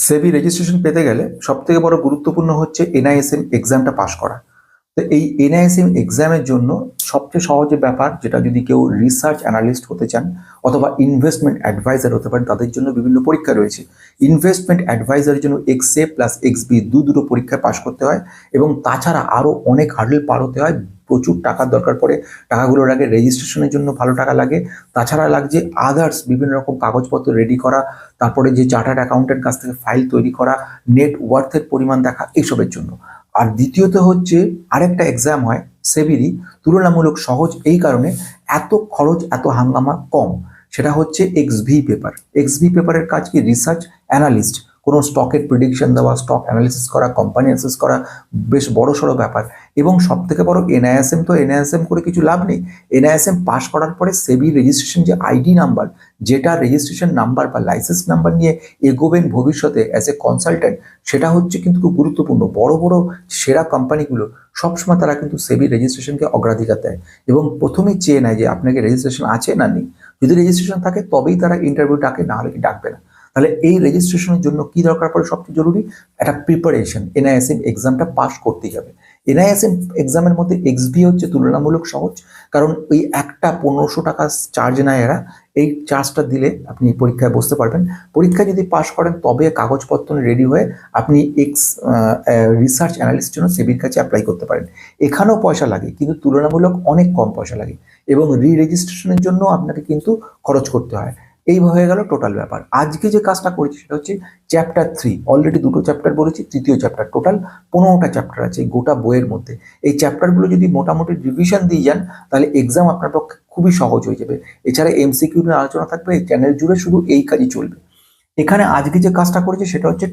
সেবি registration পেতে গেলে সবথেকে বড় গুরুত্বপূর্ণ হচ্ছে এনআইএসএম এক্সামটা পাস করা। তো এই এনআইএসএম এক্সামের জন্য সবচেয়ে সহজ ব্যাপার, যেটা যদি কেউ রিসার্চ অ্যানালিস্ট হতে চান অথবা ইনভেস্টমেন্ট অ্যাডভাইজার হতে পারেন, তাদের জন্য বিভিন্ন পরীক্ষা রয়েছে। ইনভেস্টমেন্ট অ্যাডভাইজারের জন্য এক্সএ প্লাস এক্সবি দুটো পরীক্ষা পাস করতে হয়, এবং তাছাড়া আরও অনেক হার্ডেল পার হতে হয়। প্রচুর টাকার দরকার পড়ে, টাকাগুলোর আগে রেজিস্ট্রেশনের জন্য ভালো টাকা লাগে, তাছাড়া লাগছে আদার্স বিভিন্ন রকম কাগজপত্র রেডি করা, তারপরে যে চার্টার্ড অ্যাকাউন্টেন্ট কাছ থেকে ফাইল তৈরি করা, নেট ওয়ার্থের পরিমাণ দেখা, এইসবের জন্য। আর দ্বিতীয়ত হচ্ছে আরেকটা এক্সাম হয় সেবিরই, তুলনামূলক সহজ এই কারণে, এত খরচ এত হাঙ্গামা কম। সেটা হচ্ছে এক্সভি পেপার। এক্সভি পেপারের কাজ কি? রিসার্চ অ্যানালিস্ট, কোনো স্টকের প্রেডিকশন দেওয়া, স্টক অ্যানালিসিস করা, কোম্পানি অ্যানালিসিস করা, বেশ বড় সড়ো ব্যাপার। এবং সব থেকে বড় এনআইএসএম, তো এনআইএসএম করে কিছু লাভ নেই। এনআইএসএম পাস করার পরে সেবি রেজিস্ট্রেশন যে আইডি নাম্বার, যেটা রেজিস্ট্রেশন নাম্বার বা লাইসেন্স নাম্বার নিয়ে এগোবেন ভবিষ্যতে অ্যাজ এ কনসালটেন্ট, সেটা হচ্ছে কিন্তু খুব গুরুত্বপূর্ণ। বড় বড় সেরা কোম্পানিগুলো সবসময় তারা কিন্তু সেবি রেজিস্ট্রেশনকে অগ্রাধিকার দেয় এবং প্রথমেই চেয়ে নেয় যে আপনাকে রেজিস্ট্রেশন আছে না নেই। যদি রেজিস্ট্রেশন থাকে তবেই তারা ইন্টারভিউ ডাকে, না হলে কি ডাকবে না। তাহলে এই রেজিস্ট্রেশনের জন্য কি দরকার পড়ে? সবচেয়ে জরুরি একটা প্রিপারেশন। এনআইএসএম এক্সামটা পাস করতেই হবে। এনআইএসএম এক্সামের মধ্যে এক্সবি হচ্ছে তুলনামূলক সহজ, কারণ ওই একটা 1500 টাকা চার্জ নেয় এরা। এই চার্জটা দিলে আপনি পরীক্ষায় বসতে পারবেন। পরীক্ষায় যদি পাস করেন তবে কাগজপত্র রেডি হয়ে আপনি রিসার্চ অ্যানালিস্টের জন্য সেবির কাছে অ্যাপ্লাই করতে পারেন। এখানেও পয়সা লাগে, কিন্তু তুলনামূলক অনেক কম পয়সা লাগে, এবং রেজিস্ট্রেশনের জন্য আপনাকে কিন্তু খরচ করতে হয়। এই হয়ে গেল টোটাল ব্যাপার। আজকে যে কাজটা করেছি সেটা হচ্ছে চ্যাপ্টার 3। অলরেডি 2টো চ্যাপ্টার বলেছি, তৃতীয় চ্যাপ্টার। টোটাল 15টা চ্যাপ্টার আছে এই গোটা বইয়ের মধ্যে। এই চ্যাপ্টারগুলো যদি মোটামুটি রিভিশন দিয়ে যান, তাহলে এক্সাম আপনার পক্ষে খুবই সহজ হয়ে যাবে। এছাড়া এমসিকিউ নিয়ে আলোচনা থাকবে, এই চ্যানেল জুড়ে শুধু এই কাজই চলবে। এখানে আজকে যে কাজটা করেছি সেটা হচ্ছে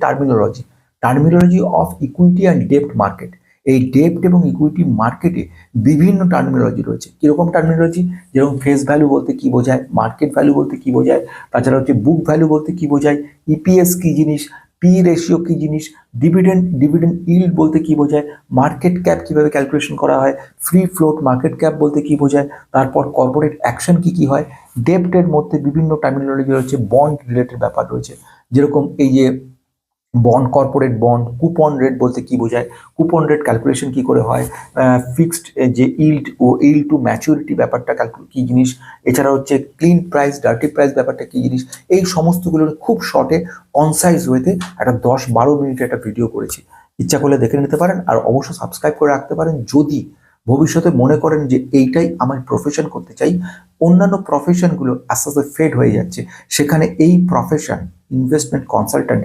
টার্মিনোলজি অফ ইকুইটি অ্যান্ড ডেপ্ট মার্কেট। এই ডেপ্ট এবং ইকুইটি মার্কেটে বিভিন্ন টার্মিনোলজি রয়েছে। কিরকম টার্মিনোলজি? যেরকম ফেস ভ্যালু বলতে কি বোঝায়, মার্কেট ভ্যালু বলতে কি বোঝায়, তাছাড়া হচ্ছে বুক ভ্যালু বলতে কি বোঝায়, ইপিএস কি জিনিস, পি রেশিও কি জিনিস, ডিভিডেন্ড ইল্ড বলতে কি বোঝায়, মার্কেট ক্যাপ কিভাবে ক্যালকুলেশন করা হয়, ফ্রি ফ্লোট মার্কেট ক্যাপ বলতে কি বোঝায়, তারপর কর্পোরেট অ্যাকশন কি হয়। ডেপ্টের মধ্যে বিভিন্ন টার্মিনোলজি রয়েছে, বন্ড রিলেটেড ব্যাপার রয়েছে, যেরকম এই যে bond, corporate bond, coupon rate বলতে কি বোঝায়, কুপন রেট ক্যালকুলেশন কি করে হয়, ফিক্সড যে ইল্ড ও ইল্ড টু ম্যাচুরিটি ব্যাপারটা কি জিনিস, এছাড়া হচ্ছে ক্লিন প্রাইস, ডার্টি প্রাইস ব্যাপারটা কি জিনিস। এই সমস্তগুলোর খুব শর্টে কনসাইজ ওয়েতে একটা 10-12 মিনিটের একটা ভিডিও করেছি। ইচ্ছা করলে দেখে নিতে পারেন, আর অবশ্যই সাবস্ক্রাইব করে রাখতে পারেন যদি ভবিষ্যতে মনে করেন যে এইটাই আমার প্রফেশন করতে চাই। অন্যান্য প্রফেশনগুলো আস্তে আস্তে ফেড হয়ে যাচ্ছে, সেখানে এই প্রফেশন ইনভেস্টমেন্ট কনসালট্যান্ট